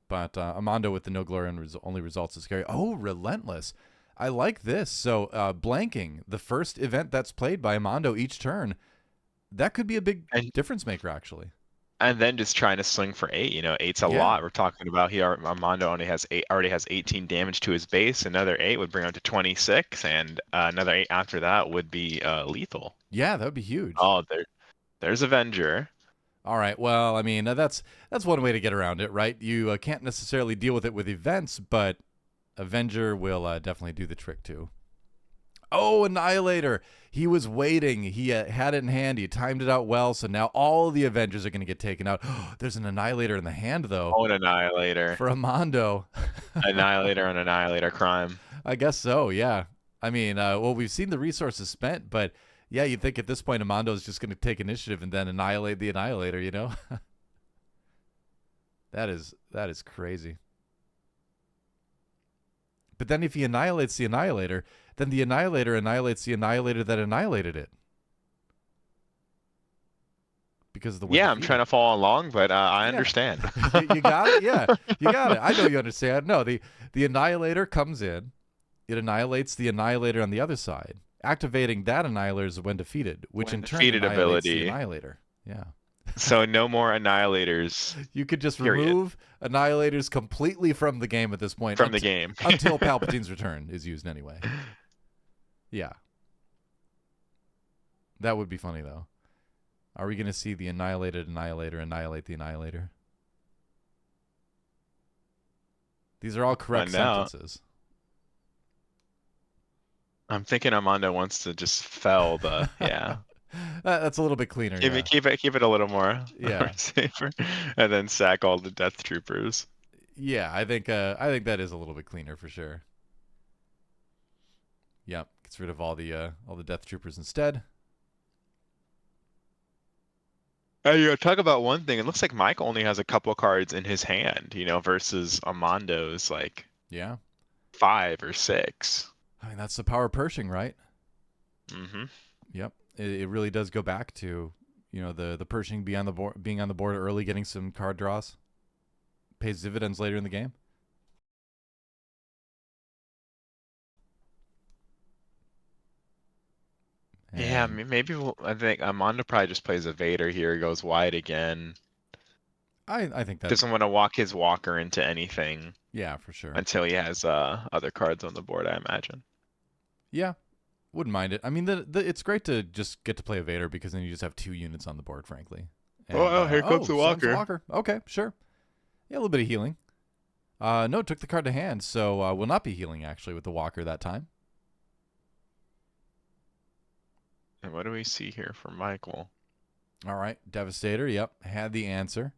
But Amando with the no glory only results is scary. Oh, Relentless. I like this. So blanking, the first event that's played by Amando each turn, that could be a big and difference maker, actually. and then just trying to swing for 8. Eight's a Yeah. lot. We're talking about Armando already has 18 damage to his base. Another 8 would bring him to 26, and another 8 after that would be lethal. Yeah, that would be huge. Oh, there's Avenger. All right. Well, I mean, that's one way to get around it, right? You can't necessarily deal with it with events, but Avenger will definitely do the trick too. Oh, Annihilator. He was waiting. He had it in hand. He timed it out well. So now all the Avengers are going to get taken out. There's an Annihilator in the hand, though, Oh, an Annihilator. for Amando. Annihilator and Annihilator crime. I guess so, yeah. I mean, well, we've seen the resources spent, but yeah, you'd think at this point Amando's just going to take initiative and then annihilate the Annihilator, That is crazy. But then if he annihilates the Annihilator, then the Annihilator annihilates the Annihilator that annihilated it. Because of the way Yeah, I'm trying to follow along, but I understand. You got it? Yeah, you got it. I know you understand. No, the Annihilator comes in. It annihilates the Annihilator on the other side, activating that Annihilator is when defeated, which When in turn defeated annihilates the ability. Annihilator. Yeah. So no more Annihilators. You could just Period. remove Annihilators completely from the game at this point. From the game. Until Palpatine's return is used anyway. Yeah. That would be funny, though. Are we going to see the annihilated Annihilator annihilate the Annihilator? These are all correct sentences. I'm thinking Amando wants to just fell the yeah. That's a little bit cleaner. Keep it a little more Yeah. safer, and then sack all the Death Troopers. Yeah, I think that is a little bit cleaner for sure. Yep, gets rid of all the Death Troopers instead. Talk about one thing. It looks like Mike only has a couple cards in his hand, versus Amando's like Yeah. 5 or 6. I mean, that's the power of Pershing, right? Hmm. Yep. It really does go back to, the Pershing being on the board early, getting some card draws, pays dividends later in the game. Yeah, And maybe I think Amando probably just plays a Vader here, goes wide again. I think that, Doesn't want to walk his walker into anything yeah, for sure. until he has other cards on the board, I imagine. Yeah, wouldn't mind it. I mean, it's great to just get to play a Vader because then you just have 2 units on the board, frankly. And Oh, here comes the Sam's walker. Walker. Okay, sure. Yeah, a little bit of healing. No, took the card to hand, so will not be healing actually with the Walker that time. And what do we see here for Michael? All right, Devastator. Yep, had the answer.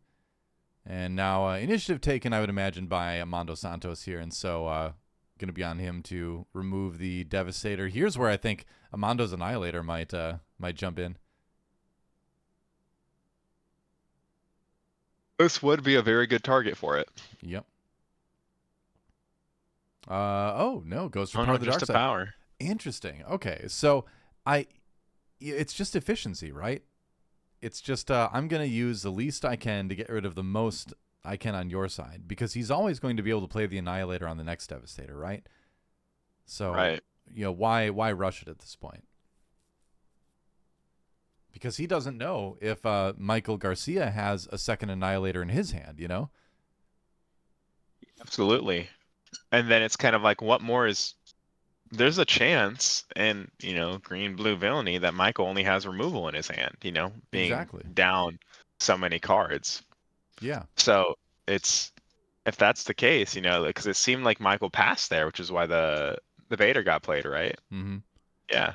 And now initiative taken, I would imagine, by Amando Santos here, and so going to be on him to remove the Devastator. Here's where I think Amando's Annihilator might jump in. This would be a very good target for it. Yep. Oh no, goes for Oh power no, of the dark just a side. power. Interesting. Okay, so it's just efficiency, right? It's just I'm going to use the least I can to get rid of the most I can on your side, because he's always going to be able to play the Annihilator on the next Devastator, right? So, Right. why rush it at this point? Because he doesn't know if Michael Garcia has a second Annihilator in his hand, Absolutely. And then it's kind of like, what more is there's a chance in, green blue villainy that Michael only has removal in his hand, being Exactly. down so many cards. Yeah. So it's if that's the case, because it seemed like Michael passed there, which is why the Vader got played, right? Mm-hmm. Yeah.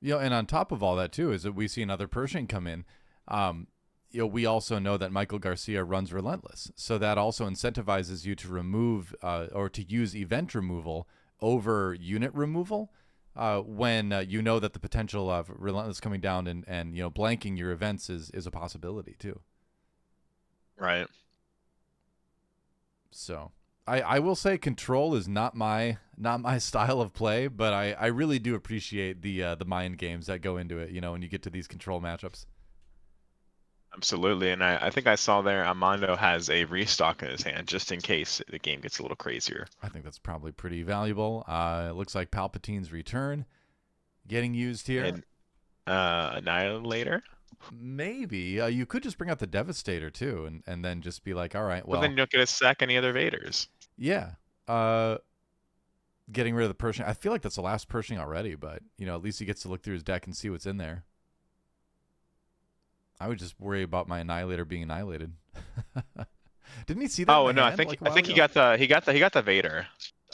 And on top of all that too is that we see another Pershing come in. Um, we also know that Michael Garcia runs Relentless, so that also incentivizes you to remove or to use event removal over unit removal when you know that the potential of Relentless coming down and blanking your events is a possibility too. Right. So I will say control is not my style of play, but I really do appreciate the mind games that go into it. When you get to these control matchups. Absolutely. And I think I saw there Amando has a restock in his hand just in case the game gets a little crazier. I think that's probably pretty valuable. It looks like Palpatine's return getting used here. And Annihilator. Maybe you could just bring out the Devastator too, and then just be like, all right, But then you don't get to sack any other Vaders. yeah, getting rid of the Pershing. I feel like that's the last Pershing already, but at least he gets to look through his deck and see what's in there. I would just worry about my Annihilator being annihilated. Didn't he see that? Oh in the no, I hand, think like, a I while think ago? he got the Vader.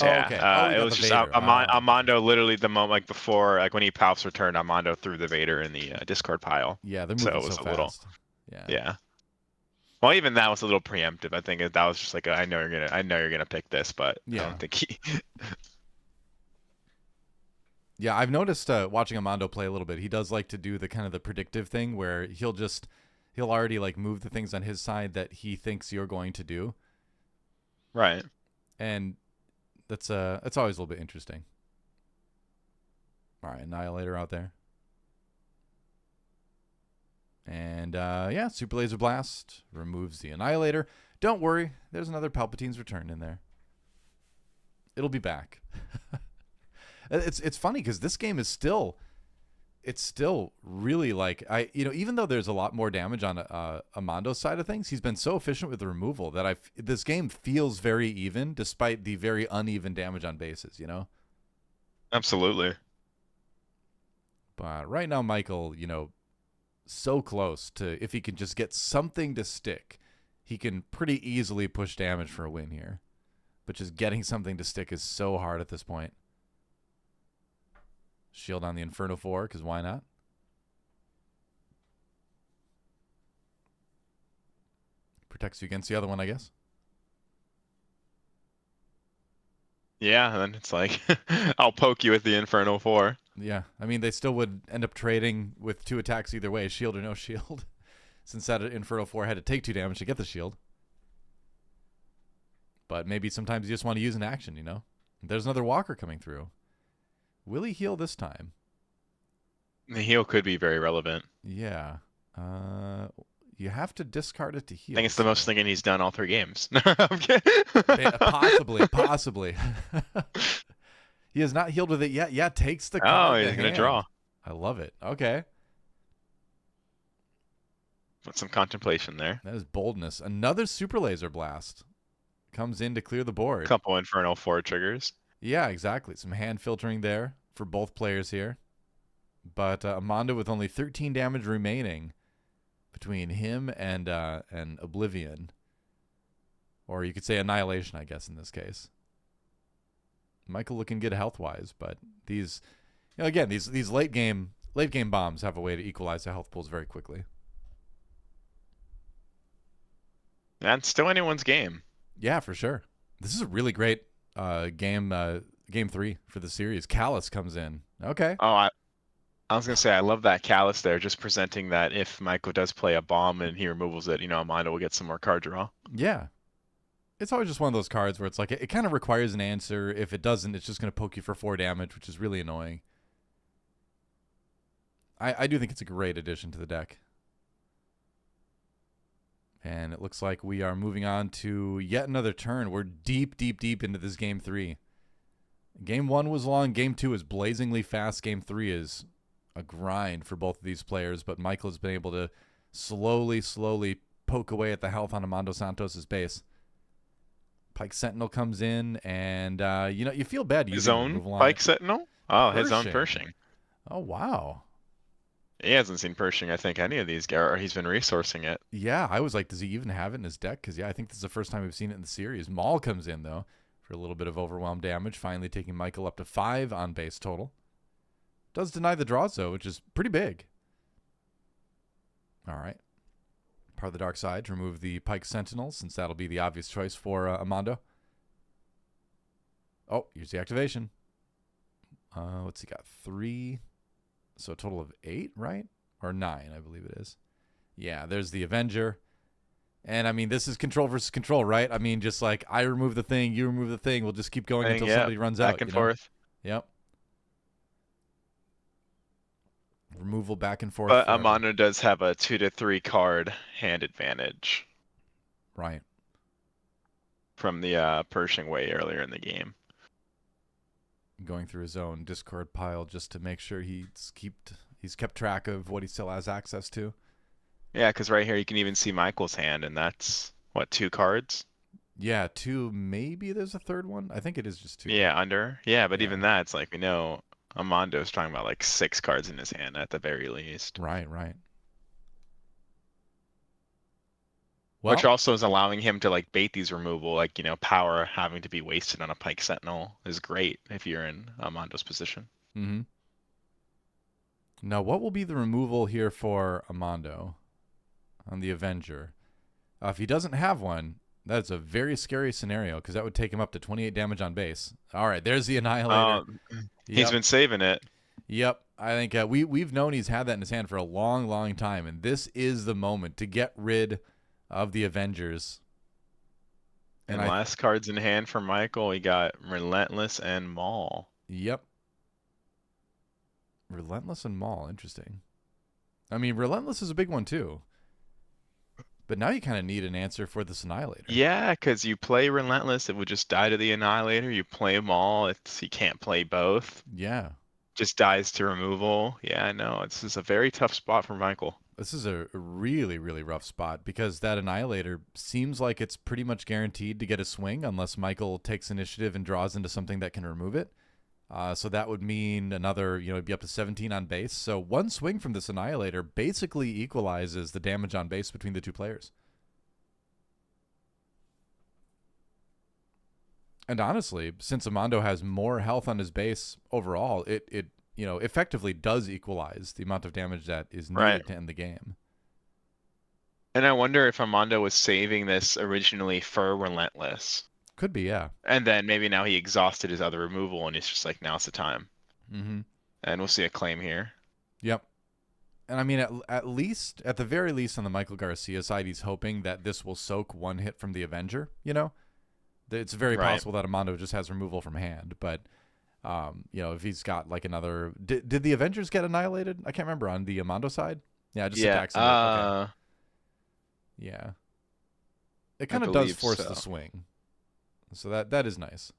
Oh, Yeah, okay. Oh, he it got was the just Vader. Okay. Amando. Literally, the moment like before, like when he Palp's returned, Amando threw the Vader in the discard pile. Yeah, they're So moving it was so a little, fast. Yeah. yeah. Well, even that was a little preemptive. I think that was just like, I know you're gonna pick this, but I Yeah. don't think he. Yeah, I've noticed watching Amando play a little bit. He does like to do the kind of the predictive thing where he'll already like move the things on his side that he thinks you're going to do, Right. and that's always a little bit interesting. All right, Annihilator out there, and yeah, Super Laser Blast removes the Annihilator. Don't worry, there's another Palpatine's Return in there. It'll be back. It's funny because this game is still really like even though there's a lot more damage on Amando's side of things, he's been so efficient with the removal that this game feels very even despite the very uneven damage on bases. Absolutely. But right now, Michael, so close to, if he can just get something to stick, he can pretty easily push damage for a win here. But just getting something to stick is so hard at this point. Shield on the Inferno 4, because why not? Protects you against the other one, I guess. Yeah, and then it's like, I'll poke you with the Inferno 4. Yeah, I mean, they still would end up trading with 2 attacks either way, shield or no shield. since that Inferno 4 had to take 2 damage to get the shield. But maybe sometimes you just want to use an action, you know? There's another walker coming through. Will he heal this time? The heal could be very relevant. Yeah. You have to discard it to heal. I think it's the most thinking he's done all 3 games. I'm kidding. Possibly. He has not healed with it yet. Yeah, takes the card. Oh, he's going to draw. I love it. Okay. With some contemplation there. That is boldness. Another Super Laser Blast comes in to clear the board. Couple Inferno 4 triggers. Yeah, exactly. Some hand filtering there for both players here. But Amando with only 13 damage remaining between him and Oblivion. Or you could say Annihilation, I guess, in this case. Michael looking good health-wise, but these, you know, again, these late game bombs have a way to equalize the health pools very quickly. That's still anyone's game. Yeah, for sure. This is a really great game 3 for the series. Callus comes in. Okay. Oh, I was going to say, I love that Callus there, just presenting that if Michael does play a bomb and he removals it, you know, Amando will get some more card draw. Yeah. It's always just one of those cards where it's like, it kind of requires an answer. If it doesn't, it's just going to poke you for 4 damage, which is really annoying. I do think it's a great addition to the deck. And it looks like we are moving on to yet another turn. We're deep into this game 3. Game 1 was long. Game 2 is blazingly fast. Game 3 is a grind for both of these players, but Michael has been able to slowly poke away at the health on Amando Santos' base. Pike Sentinel comes in, and you know, you feel bad using his own Pike Sentinel? Oh, his own Pershing. Oh, wow. He hasn't seen Pershing, I think, any of these, or he's been resourcing it. Yeah, I was like, does he even have it in his deck? Because, yeah, I think this is the first time we've seen it in the series. Maul comes in, though, for a little bit of overwhelm damage, finally taking Michael up to 5 on base total. Does deny the draws, though, which is pretty big. All right. Part of the dark side to remove the Pike Sentinel, since that'll be the obvious choice for Amando. Oh, here's the activation. What's he got? 3. So a total of 8, right? Or 9, I believe it is. Yeah, there's the Avenger. And, I mean, this is control versus control, right? I mean, just like, I remove the thing, you remove the thing. We'll just keep going until somebody runs out. Back and forth. Yep. Removal back and forth. But Amando does have a 2 to 3 card hand advantage. Right. From the Pershing way earlier in the game. Going through his own discard pile just to make sure he's kept track of what he still has access to. Yeah, because right here you can even see Michael's hand, and that's, what, 2 cards? Yeah, 2. Maybe there's a third one. I think it is just 2. Yeah, under. Yeah, but even that, it's like, we know Amando's talking about like 6 cards in his hand at the very least. Right. Well, which also is allowing him to like bait these removal, like, you know, power having to be wasted on a Pike Sentinel is great if you're in Amando's position. Mm-hmm. Now, what will be the removal here for Amando on the Avenger? If he doesn't have one, that's a very scary scenario because that would take him up to 28 damage on base. All right, there's the Annihilator. He's been saving it. Yep. I think we've known he's had that in his hand for a long time, and this is the moment to get rid of the Avengers. And last cards in hand for Michael, he got Relentless and Maul. Yep. Relentless and Maul, interesting. I mean, Relentless is a big one too. But now you kind of need an answer for this Annihilator. Yeah, because you play Relentless, it would just die to the Annihilator. You play Maul, you can't play both. Yeah. Just dies to removal. Yeah, I know. This is a very tough spot for Michael. This is a really rough spot because that Annihilator seems like it's pretty much guaranteed to get a swing unless Michael takes initiative and draws into something that can remove it. So that would mean another, it'd be up to 17 on base. So one swing from this Annihilator basically equalizes the damage on base between the two players. And honestly, since Amando has more health on his base overall, it effectively does equalize the amount of damage that is needed to end the game. And I wonder if Amando was saving this originally for Relentless. Could be, yeah. And then maybe now he exhausted his other removal and it's just like, now's the time. Mm-hmm. And we'll see a claim here. Yep. And I mean, at least, at the very least, on the Michael Garcia side, he's hoping that this will soak one hit from the Avenger. You know, it's very Right. possible that Amando just has removal from hand, but you know, if he's got like another, did the Avengers get annihilated? I can't remember on the Amando side. Yeah, just Yeah. attacks into it. Okay, yeah, it I kind of does believe force the so. swing, so that is nice.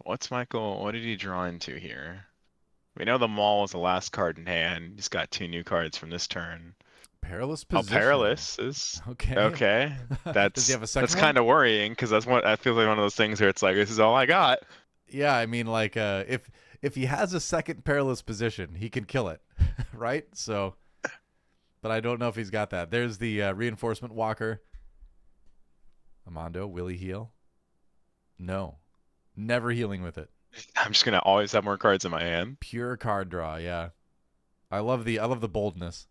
What's Michael? What did he draw into here? We know the Maul was the last card in hand. He's got 2 new cards from this turn. Perilous Oh, position. Perilous is Okay. okay. Does he That's have a second that's one? kind of worrying because that's what I feel like one of those things where it's like this is all I got. Yeah, I mean, like, if he has a second perilous position, he can kill it, right? So, but I don't know if he's got that. There's the reinforcement walker. Amando, will he heal? No, never healing with it. I'm just gonna always have more cards in my hand. Pure card draw. Yeah, I love the boldness.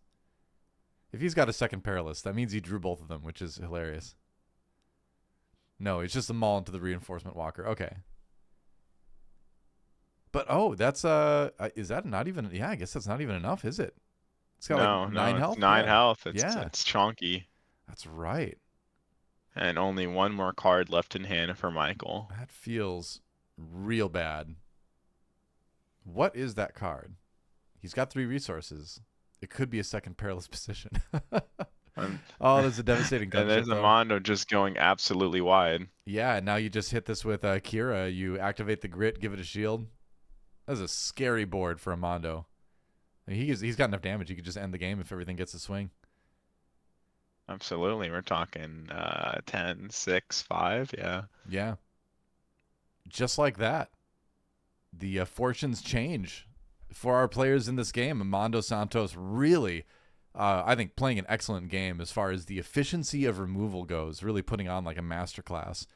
If he's got a second perilous, that means he drew both of them, which is hilarious. No, it's just a maul into the reinforcement walker. Okay. But oh, that's is that not even? Yeah, I guess that's not even enough, is it? It's got like No, nine no, it's health. 9 health. It's Yeah, it's chonky, that's right. and only one more card left in hand for Michael. That feels real bad. What is that card? He's got 3 resources. It could be a second perilous position. Um, Oh, there's a devastating and gunship there's though. Amando just going absolutely wide. Yeah, now you just hit this with Qi'Ra. You activate the grit, give it a shield. That's a scary board for Amando. I mean, he's got enough damage. He could just end the game if everything gets a swing. Absolutely, we're talking 10, 6, 5. Yeah. Yeah, just like that. The fortunes change for our players in this game. Amando Santos really, I think, playing an excellent game as far as the efficiency of removal goes. Really putting on like a masterclass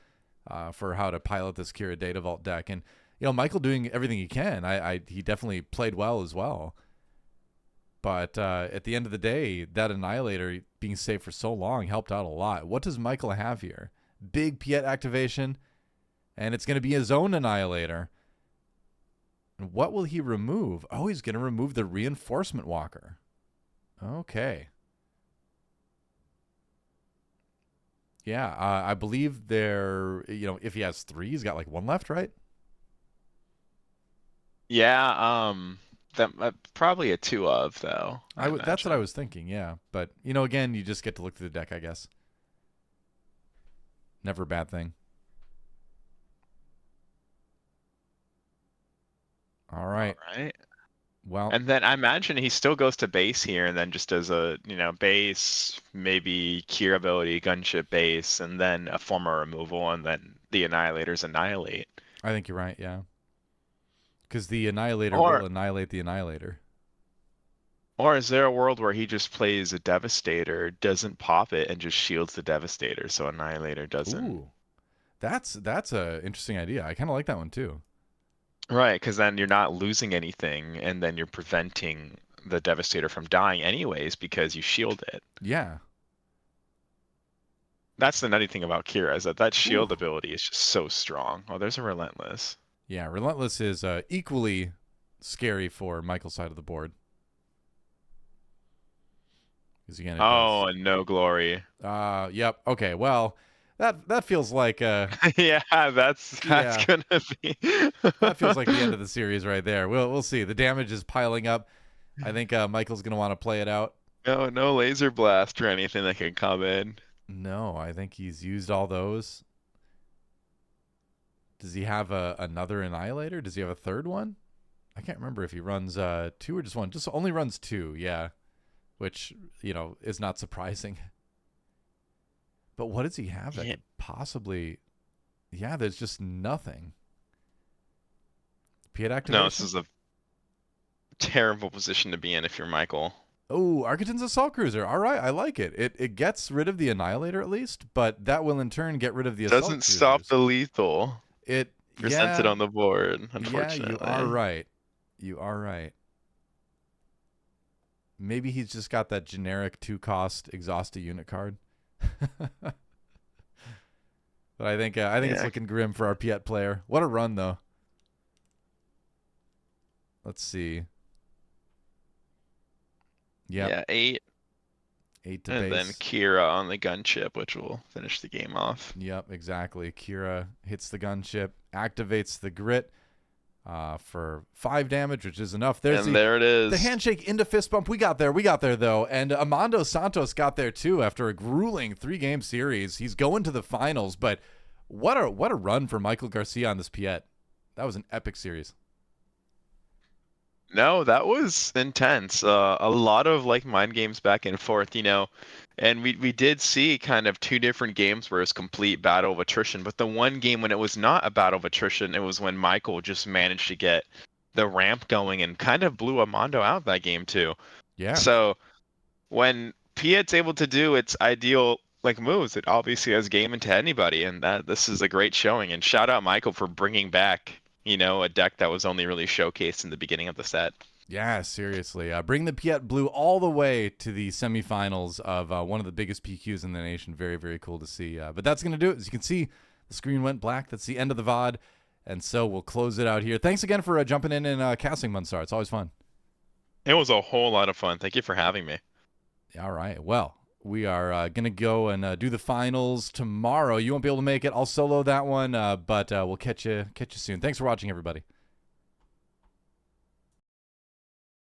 for how to pilot this Qi'Ra Data Vault deck. And you know, Michael doing everything he can. He definitely played well as well. But at the end of the day, that Annihilator being safe for so long helped out a lot. What does Michael have here? Big Piett activation, and it's going to be his own Annihilator. And what will he remove? Oh, he's going to remove the Reinforcement Walker. Okay. Yeah, I believe if he has 3, he's got like 1 left, right? Yeah, that probably a 2 of though, I That's what I imagine. was thinking, yeah. But, again, you just get to look through the deck, I guess. Never a bad thing. All All right. right. Well, And then I imagine he still goes to base here and then just does a, base, maybe cure ability, gunship base, and then a form of removal, and then the Annihilators annihilate. I think you're right, yeah. Because the Annihilator will Or annihilate the Annihilator. or is there a world where he just plays a Devastator, doesn't pop it, and just shields the Devastator so Annihilator doesn't? Ooh. That's a interesting idea. I kind of like that one too. Right, because then you're not losing anything, and then you're preventing the Devastator from dying anyways because you shield it. Yeah. That's the nutty thing about Kira is that Ooh. shield ability is just so strong. Oh, there's a Relentless. Yeah, Relentless is equally scary for Michael's side of the board. Because again, it does. Oh, and no glory. Yep. Okay. Well, that feels like Yeah, that's yeah, gonna be. that feels like the end of the series right there. We'll see. The damage is piling up. I think Michael's gonna want to play it out. No laser blast or anything that can come in. No, I think he's used all those. Does he have another Annihilator? Does he have a third one? I can't remember if he runs 2 or just 1. Just only runs 2. Yeah, which is not surprising. But what does he have that Yeah. could possibly? Yeah, there's just nothing. Piett No, this activation. is a terrible position to be in if you're Michael. Oh, Architon's Assault Cruiser. All right, I like it. It gets rid of the Annihilator at least, but that will in turn get rid of the Assault Doesn't stop Cruisers. the lethal. It, Presents it yeah, on the board, yeah, you are unfortunately. right. You are right. Maybe he's just got that generic 2-cost exhaust a unit card. But I think it's Yeah. looking grim for our Piett player. What a run though. Let's see. Yep. Yeah, 8. 8 to And then base. Qi'Ra on the gunship, which will finish the game off. Yep, exactly. Qi'Ra hits the gunship, activates the grit for 5 damage, which is enough. There's And there it the is. handshake into fist bump. We got there though. And Amando Santos got there too after a grueling 3-game series. He's going to the finals, but what a run for Michael Garcia on this Piett. That was an epic series. No, that was intense. A lot of like mind games back and forth, and we did see kind of 2 different games where it was complete battle of attrition. But the one game when it was not a battle of attrition, it was when Michael just managed to get the ramp going and kind of blew Amando out that game too. Yeah. So when Piet's able to do its ideal like moves, it obviously has game into anybody, and that this is a great showing. And shout out Michael for bringing back, a deck that was only really showcased in the beginning of the set. Yeah, seriously. Bring the Piett Blue all the way to the semifinals of one of the biggest PQs in the nation. Very, very cool to see. But that's going to do it. As you can see, the screen went black. That's the end of the VOD. And so we'll close it out here. Thanks again for jumping in and casting, Munstar. It's always fun. It was a whole lot of fun. Thank you for having me. All right. Well, we are going to go and do the finals tomorrow. You won't be able to make it. I'll solo that one, but we'll catch you soon. Thanks for watching, everybody.